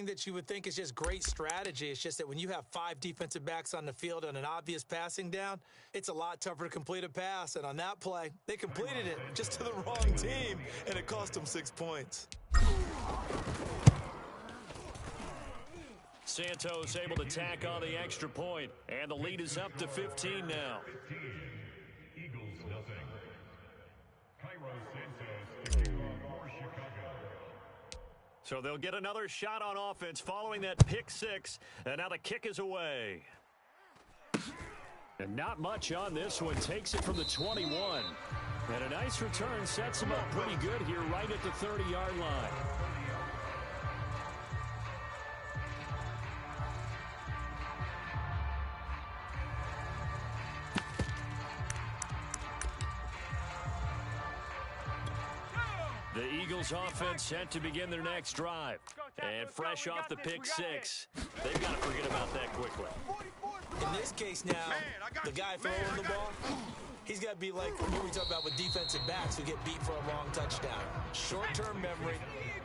that you would think is just great strategy. It's just that when you have 5 defensive backs on the field on an obvious passing down, it's a lot tougher to complete a pass. And on that play, they completed it just to the wrong team, and it cost them 6 points. Santos able to tack on the extra point, and the lead is up to 15 now. Eagles nothing. Cairo Santos for Chicago. So they'll get another shot on offense following that pick 6, and now the kick is away. And not much on this one. Takes it from the 21. And a nice return sets him up pretty good here right at the 30-yard line. The Eagles offense set to begin their next drive. And fresh off the pick 6, they've got to forget about that quickly. In this case now, the guy throwing the ball, he's got to be like what we talk about with defensive backs who get beat for a long touchdown. Short-term memory,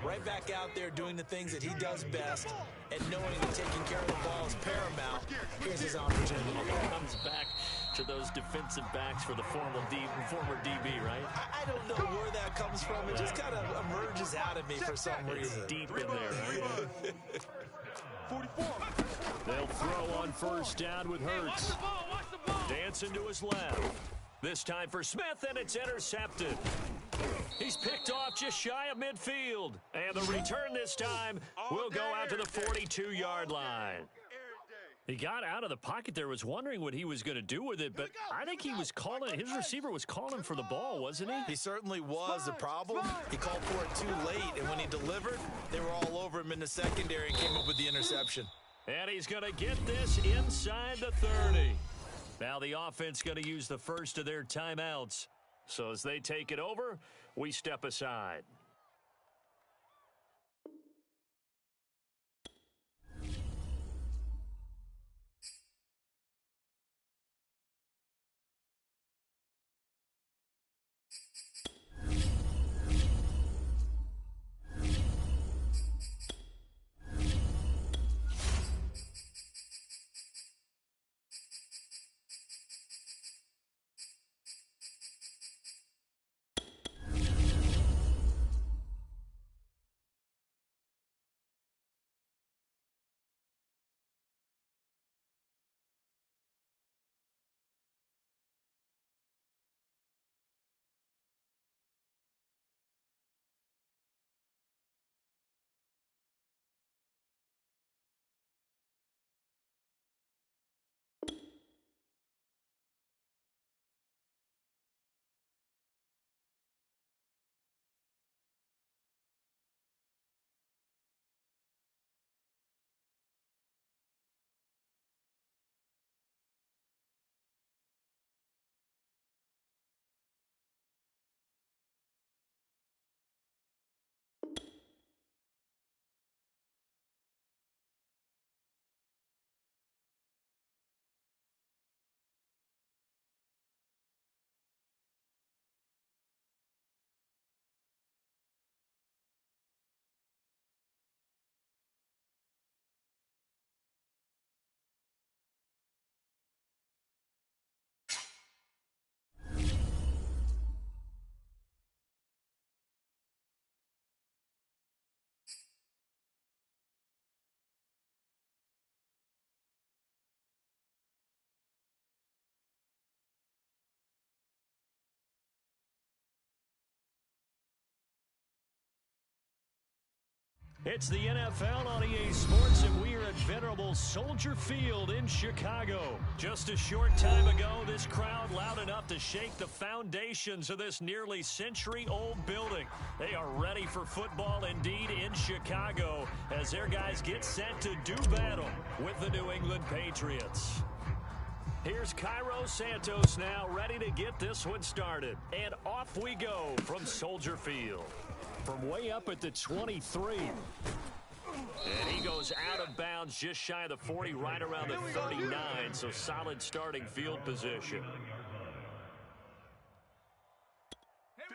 right back out there doing the things that he does best, and knowing that taking care of the ball is paramount. Here's his opportunity. Comes back to those defensive backs for the former DB, right? I don't know where that comes from. It just kind of emerges out of me for some reason. It's deep in there, right? 44. They'll throw on first down with Hurts. Dancing to his left. This time for Smith, and it's intercepted. He's picked off just shy of midfield. And the return this time will go out to the 42-yard line. He got out of the pocket there, was wondering what he was going to do with it, but I think he was calling, his receiver was calling for the ball, wasn't he? He certainly was. The problem, he called for it too late, and when he delivered, they were all over him in the secondary and came up with the interception. And he's going to get this inside the 30. Now the offense going to use the first of their timeouts. So as they take it over, we step aside. It's the NFL on EA Sports, and we are at venerable Soldier Field in Chicago. Just a short time ago, this crowd loud enough to shake the foundations of this nearly century-old building. They are ready for football indeed in Chicago as their guys get set to do battle with the New England Patriots. Here's Cairo Santos now ready to get this one started. And off we go from Soldier Field. From way up at the 23. And he goes out of bounds just shy of the 40, right around the 39. So solid starting field position.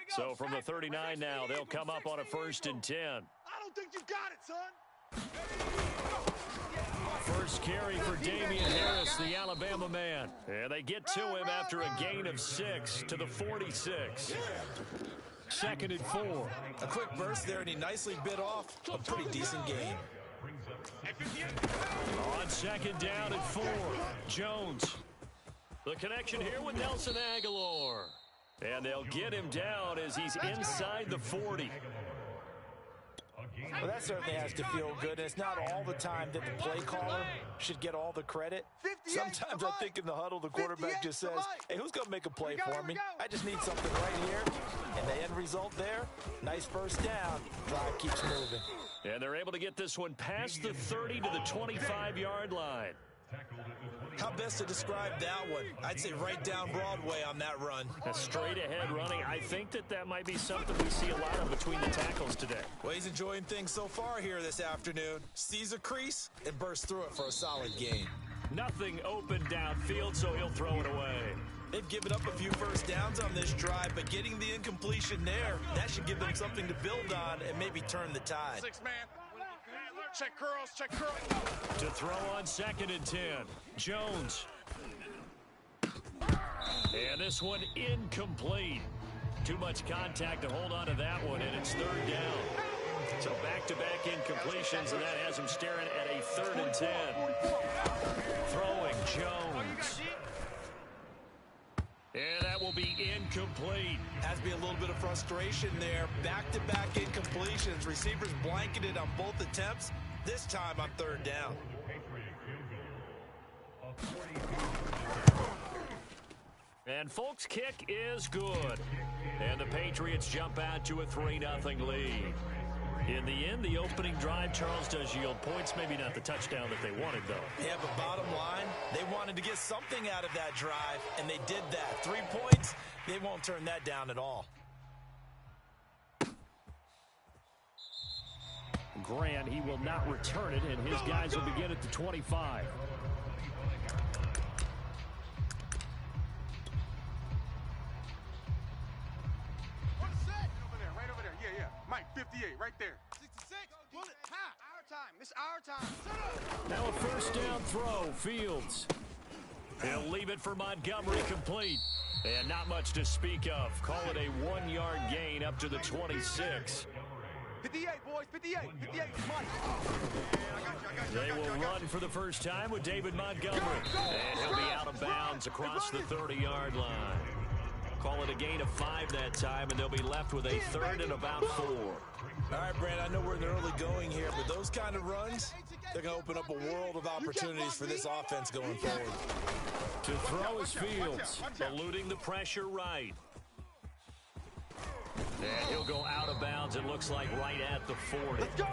So from the 39 now, they'll come up on a 1st and 10. I don't think you got it, son. First carry for Damian Harris, the Alabama man. And they get to him after a gain of 6 to the 46. 2nd and 4. A quick burst there, and he nicely bit off a pretty decent game. On 2nd down and 4, Jones. The connection here with Nelson Aguilar. And they'll get him down as he's inside the 40. Well, that certainly has to feel good. And it's not all the time that the play caller should get all the credit. Sometimes I think in the huddle, the quarterback just says, hey, who's going to make a play for me? I just need something right here. And the end result there, nice first down. Drive keeps moving. And they're able to get this one past the 30 to the 25-yard line. How best to describe that one? I'd say right down Broadway on that run. A straight-ahead running. I think that might be something we see a lot of between the tackles today. Well, he's enjoying things so far here this afternoon. Sees a crease and bursts through it for a solid gain. Nothing open downfield, so he'll throw it away. They've given up a few first downs on this drive, but getting the incompletion there, that should give them something to build on and maybe turn the tide. 6-man. Check curls, check curls. To throw on 2nd and 10, Jones. And this one incomplete. Too much contact to hold on to that one, and it's 3rd down. So back-to-back incompletions, and that has him staring at a 3rd and 10. Throwing Jones. And that will be incomplete. Has to be a little bit of frustration there. Back-to-back incompletions. Receivers blanketed on both attempts, this time on 3rd down. And folks, kick is good. And the Patriots jump out to a 3-0 lead. In the end, the opening drive, Charles, does yield points. Maybe not the touchdown that they wanted, though. Yeah, but bottom line, they wanted to get something out of that drive, and they did that. 3 points, they won't turn that down at all. Grant, he will not return it, and his guys will begin at the 25. Right over there. Yeah. Mike, 58, right there. 66. Bullet. Our time. It's our time. Now a first down throw. Fields. He'll leave it for Montgomery, complete. And not much to speak of. Call it a 1-yard gain up to the 26. 58, boys. 58. 58. Mike. They will run for the first time with David Montgomery. And he'll be out of bounds across the 30-yard line. Call it a gain of 5 that time, and they'll be left with a 3rd and about 4. All right, Brand, I know we're in the early going here, but those kind of runs, they're going to open up a world of opportunities for this offense going forward. To throw is Fields, eluding the pressure right. And he'll go out of bounds, it looks like, right at the 40. Let's go.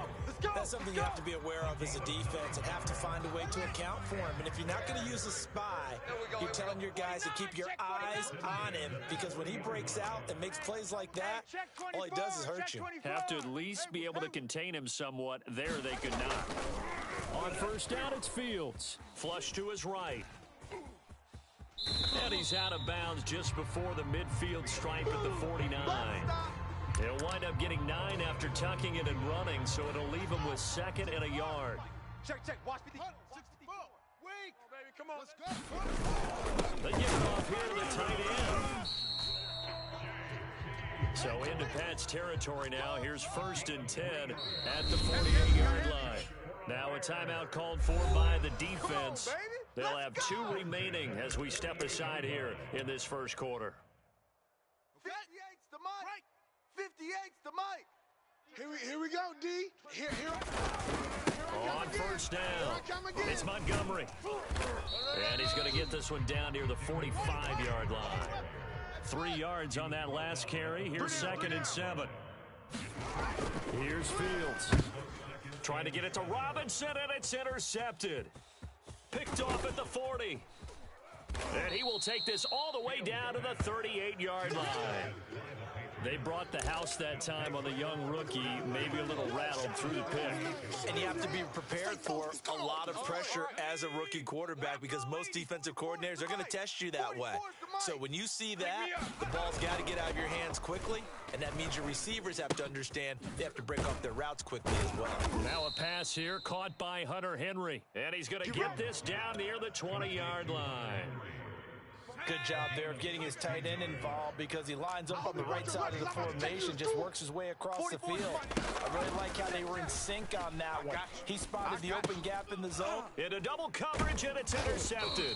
That's something you have to be aware of as a defense and have to find a way to account for him. And if you're not going to use a spy, you're telling your guys to keep your eyes on him, because when he breaks out and makes plays like that, all he does is hurt you. Have to at least be able to contain him somewhat. There they could not. On first down, it's Fields. Flush to his right. And he's out of bounds just before the midfield stripe at the 49. He'll wind up getting 9 after tucking it and running, so it'll leave him with 2nd and a yard. Check. Watch 54. Wait. Oh, baby, come on. Let's go. They give it off here to the tight end. So into Pat's territory now. Here's 1st and 10 at the 48-yard line. Now a timeout called for by the defense. They'll have 2 remaining as we step aside here in this first quarter. 58's the mic. 58's the mic. Here we go, D. Here. On first down, it's Montgomery. And he's going to get this one down near the 45-yard line. 3 yards on that last carry. Here's 2nd and 7. Here's Fields. Trying to get it to Robinson, and it's intercepted. Picked off at the 40. And he will take this all the way down to the 38-yard line. They brought the house that time on the young rookie, maybe a little rattled through the pick. And you have to be prepared for a lot of pressure as a rookie quarterback because most defensive coordinators are going to test you that way. So when you see that, the ball's got to get out of your hands quickly, and that means your receivers have to understand they have to break off their routes quickly as well. Now a pass here caught by Hunter Henry, and he's going to get this down near the 20-yard line. Good job there of getting his tight end involved because he lines up on the right side of the formation, just works his way across the field. I really like how they were in sync on that one. He spotted the open gap in the zone. Into double coverage, and it's intercepted.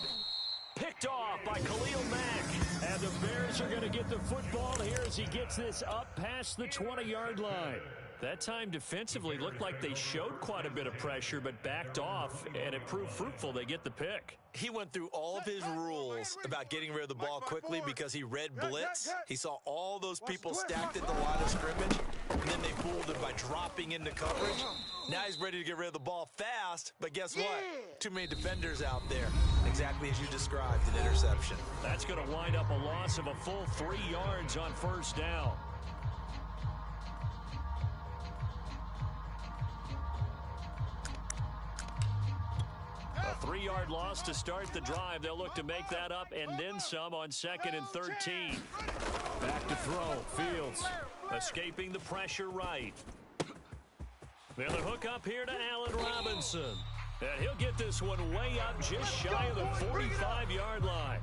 Picked off by Khalil Mack. And the Bears are going to get the football here as he gets this up past the 20-yard line. That time defensively looked like they showed quite a bit of pressure but backed off, and it proved fruitful. They get the pick. He went through all of his rules about getting rid of the ball quickly because he read blitz. He saw all those people stacked at the line of scrimmage, and then they fooled him by dropping into coverage. Now he's ready to get rid of the ball fast, but guess what? Too many defenders out there. Exactly as you described, an interception. That's going to wind up a loss of a full 3 yards on first down. A 3-yard loss to start the drive. They'll look to make that up and then some on 2nd and 13. Back to throw. Fields escaping the pressure right. Now the hook up here to Allen Robinson. And he'll get this one way up just shy of the 45-yard line.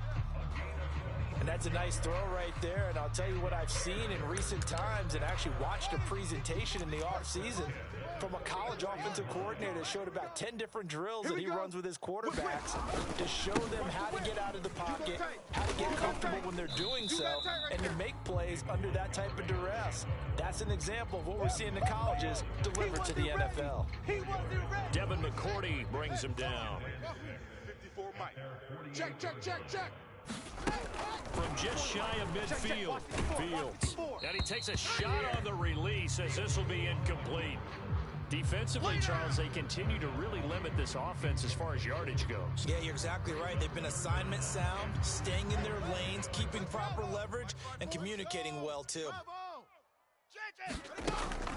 And that's a nice throw right there. And I'll tell you what I've seen in recent times and actually watched a presentation in the offseason from a college offensive coordinator that showed about 10 different drills that he runs with his quarterbacks to show them how to get out of the pocket, how to get comfortable when they're doing so, and to make plays under that type of duress. That's an example of what we're seeing in colleges delivered to the NFL. Devin McCourty brings him down. 54 Mike. Check. From just shy of midfield, Fields. And he takes a shot on the release as this will be incomplete. Defensively, Charles, they continue to really limit this offense as far as yardage goes. Yeah, you're exactly right. They've been assignment sound, staying in their lanes, keeping proper leverage, and communicating well, too.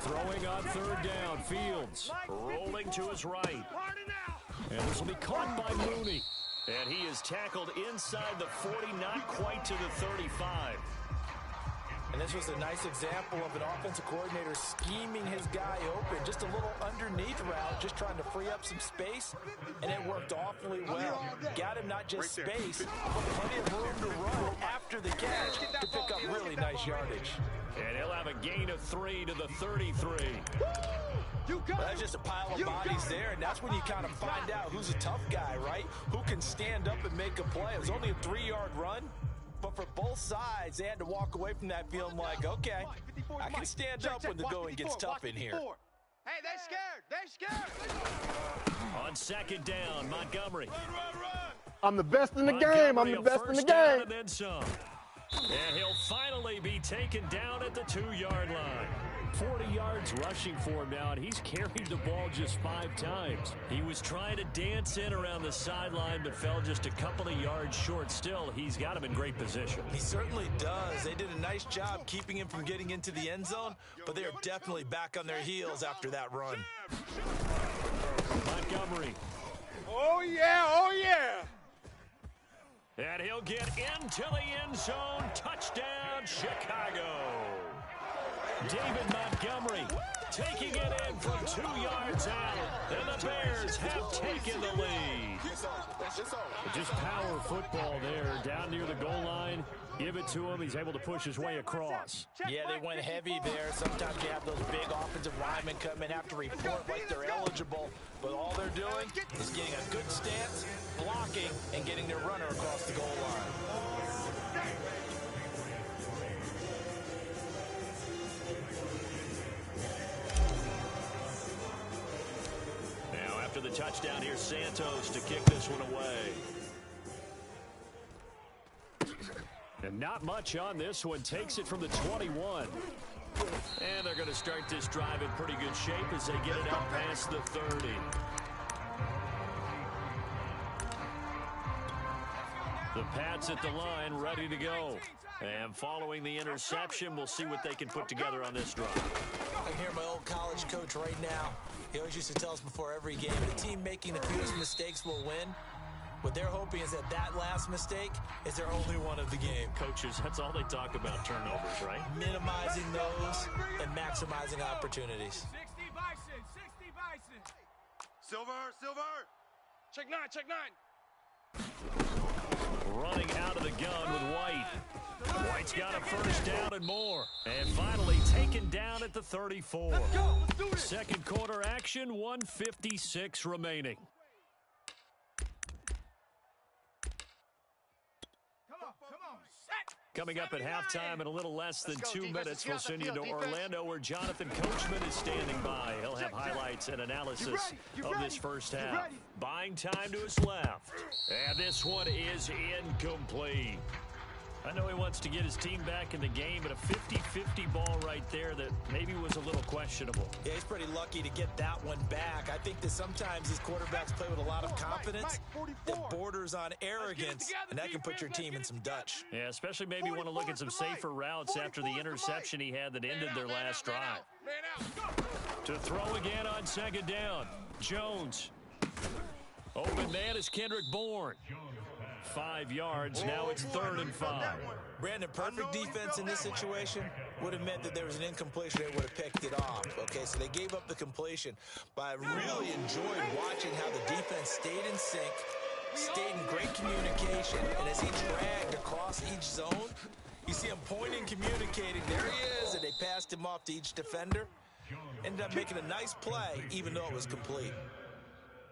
Throwing on 3rd down, Fields rolling to his right. And this will be caught by Mooney. And he is tackled inside the 40, not quite to the 35. And this was a nice example of an offensive coordinator scheming his guy open. Just a little underneath route, just trying to free up some space. And it worked awfully well. Got him not just space, but plenty of room to run after the catch to pick up really nice yardage. And he'll have a gain of 3 to the 33. Well, that's just a pile of bodies there, and that's when you kind of find out who's a tough guy, right? Who can stand up and make a play. It was only a 3-yard run, but for both sides, they had to walk away from that feeling like, okay, I can stand up when the going gets tough in here. Hey, they're scared. On 2nd down, Montgomery. I'm the best in the game. I'm the best in the game. And then some. And he'll finally be taken down at the 2-yard line. 40 yards rushing for him now, and he's carried the ball just 5 times. He was trying to dance in around the sideline, but fell just a couple of yards short. Still, he's got him in great position. He certainly does. They did a nice job keeping him from getting into the end zone, but they are definitely back on their heels after that run. Montgomery. Oh, yeah. And he'll get into the end zone. Touchdown, Chicago. David Montgomery taking it in from 2 yards out. And the Bears have taken the lead. Just power football there down near the goal line. Give it to him. He's able to push his way across. Yeah, they went heavy there. Sometimes you have those big offensive linemen come in, have to report like they're eligible. But all they're doing is getting a good stance, blocking, and getting their runner across the goal line. Now after the touchdown, here's Santos to kick this one away. And not much on this one. Takes it from the 21. And they're going to start this drive in pretty good shape as they get it out past the 30. The Pats at the line, ready to go. And following the interception, we'll see what they can put together on this drive. I can hear my old college coach right now. He always used to tell us before every game, the team making the fewest mistakes will win. What they're hoping is that last mistake is their only one of the game. Coaches, that's all they talk about, turnovers, right? Minimizing those and maximizing opportunities. 60 Bison, 60 Bison. Silver. Check nine. Running out of the gun with White. White's got a first down and more. And finally taken down at the 34. Let's go. Let's do this. Second quarter action, 1:56 remaining. Come on. Set. Coming up at halftime in a little less than 2 minutes, we'll send you to Orlando where Jonathan Coachman is standing by. He'll have highlights and analysis of this first half. Buying time to his left. And this one is incomplete. I know he wants to get his team back in the game, but a 50-50 ball right there that maybe was a little questionable. Yeah, he's pretty lucky to get that one back. I think that sometimes these quarterbacks play with a lot of confidence that borders on arrogance, and that can put your team in some Dutch. Yeah, especially maybe want to look at some safer routes after the interception he had that ended their last drive. To throw again on second down. Jones. Open man is Kendrick Bourne. 5 yards. Now it's 3rd and 5. Brandon, perfect defense in this situation would have meant that there was an incompletion. They would have picked it off. Okay, so they gave up the completion. But I really enjoyed watching how the defense stayed in sync, stayed in great communication, and as he dragged across each zone, you see him pointing, communicating. There he is, and they passed him off to each defender. Ended up making a nice play, even though it was complete.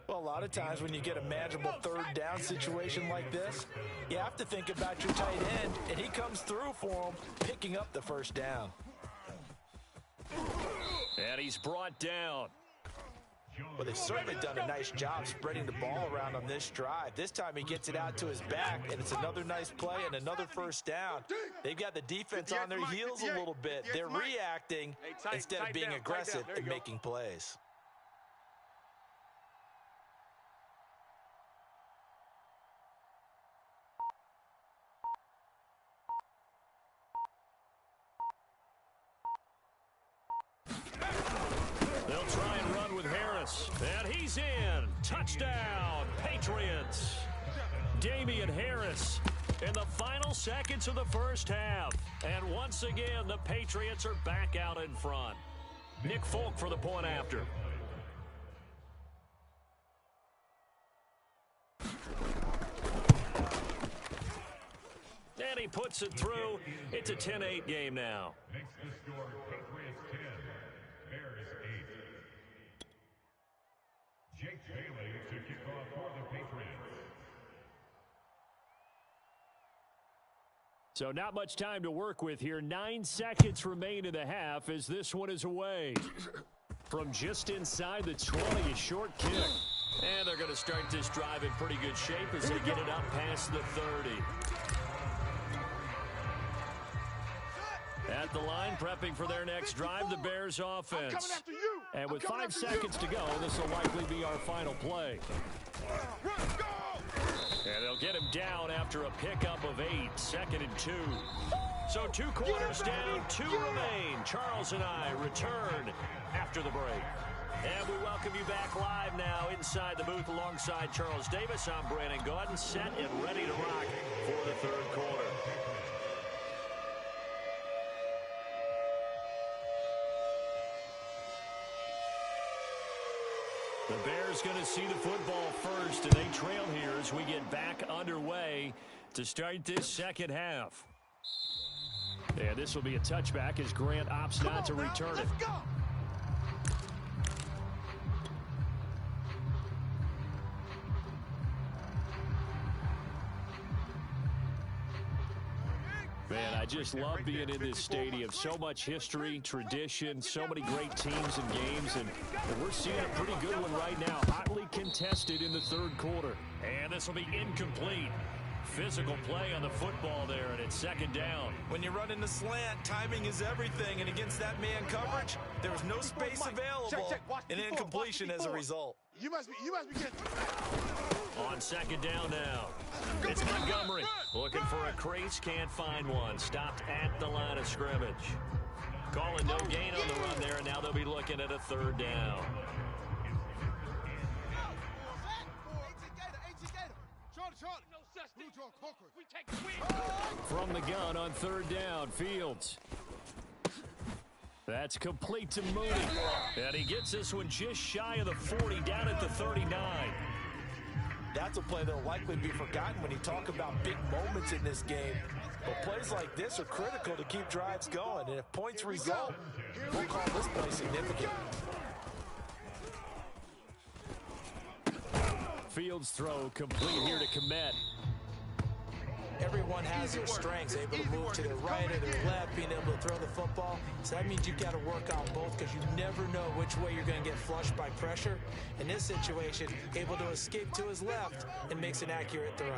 Well, a lot of times when you get a manageable 3rd down situation like this, you have to think about your tight end, and he comes through for him, picking up the first down. And he's brought down. Well, they've certainly done a nice job spreading the ball around on this drive. This time he gets it out to his back, and it's another nice play and another first down. They've got the defense on their heels a little bit. They're reacting instead of being aggressive and making plays. And he's in. Touchdown, Patriots. Damian Harris in the final seconds of the first half. And once again, the Patriots are back out in front. Nick Folk for the point after. And he puts it through. It's a 10-8 game now. Makes the score Patriots 10, Bears 8. Jake Bailey to kick off for the Patriots. So not much time to work with here. 9 seconds remain in the half as this one is away. From just inside the 20, a short kick. And they're going to start this drive in pretty good shape as they get it up past the 30. At the line, prepping for their next drive, the Bears offense. And with 5 seconds to go, this will likely be our final play. And they'll get him down after a pickup of 8, 2nd and 2. So 2 quarters down, 2 remain. Charles and I return after the break. And we welcome you back live now inside the booth alongside Charles Davis. I'm Brandon Gaudin, set and ready to rock for the 3rd quarter. The Bears going to see the football first, and they trail here as we get back underway to start this second half. And this will be a touchback as Grant opts not to return it. Man, I just love being in this stadium. So much history, tradition, so many great teams and games, and we're seeing a pretty good one right now. Hotly contested in the 3rd quarter. And this will be incomplete. Physical play on the football there, and it's 2nd down. When you run in the slant, timing is everything, and against that man coverage, there was no space available, and incompletion as a result. You must be getting... On second down now. It's Montgomery. Looking for a crease, can't find one. Stopped at the line of scrimmage. Calling no gain on the run there, and now they'll be looking at a third down. From the gun on third down, Fields. That's complete to Mooney. And he gets this one just shy of the 40, down at the 39. That's a play that will likely be forgotten when you talk about big moments in this game. But plays like this are critical to keep drives going. And if points result, we'll call this play significant. Fields throw complete here to Komet. Everyone has their strengths, able to move to their right or their left, being able to throw the football. So that means you've got to work on both because you never know which way you're going to get flushed by pressure. In this situation, able to escape to his left and makes an accurate throw.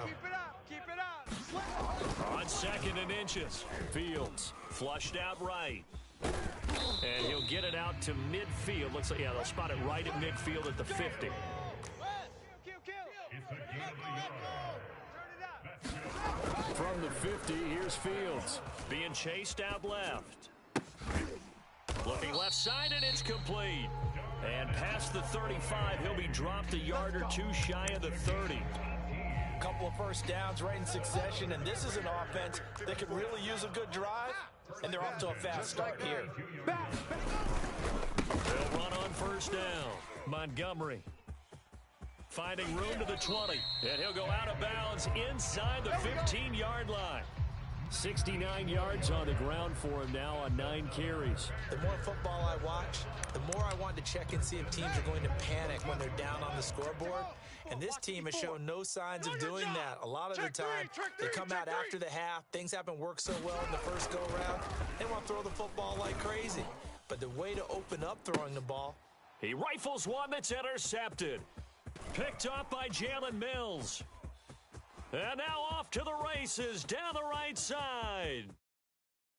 Keep it up. On second and inches, Fields flushed out right. And he'll get it out to midfield. Looks like, yeah, they'll spot it right at midfield at the 50. From the 50, here's Fields. Being chased out left. Looking left side, and it's complete. And past the 35, he'll be dropped a yard or two shy of the 30. A couple of first downs right in succession, and this is an offense that could really use a good drive, and they're off to a fast start here. They'll run on first down. Montgomery finding room to the 20, and he'll go out of bounds inside the 15-yard line. 69 yards on the ground for him now on 9 carries. The more football I watch, the more I want to check and see if teams are going to panic when they're down on the scoreboard. And this team has shown no signs of doing that. A lot of the time, they come out after the half. Things haven't worked so well in the first go-around. They want to throw the football like crazy. But the way to open up throwing the ball. He rifles one that's intercepted. Picked up by Jalen Mills. And now off to the races down the right side.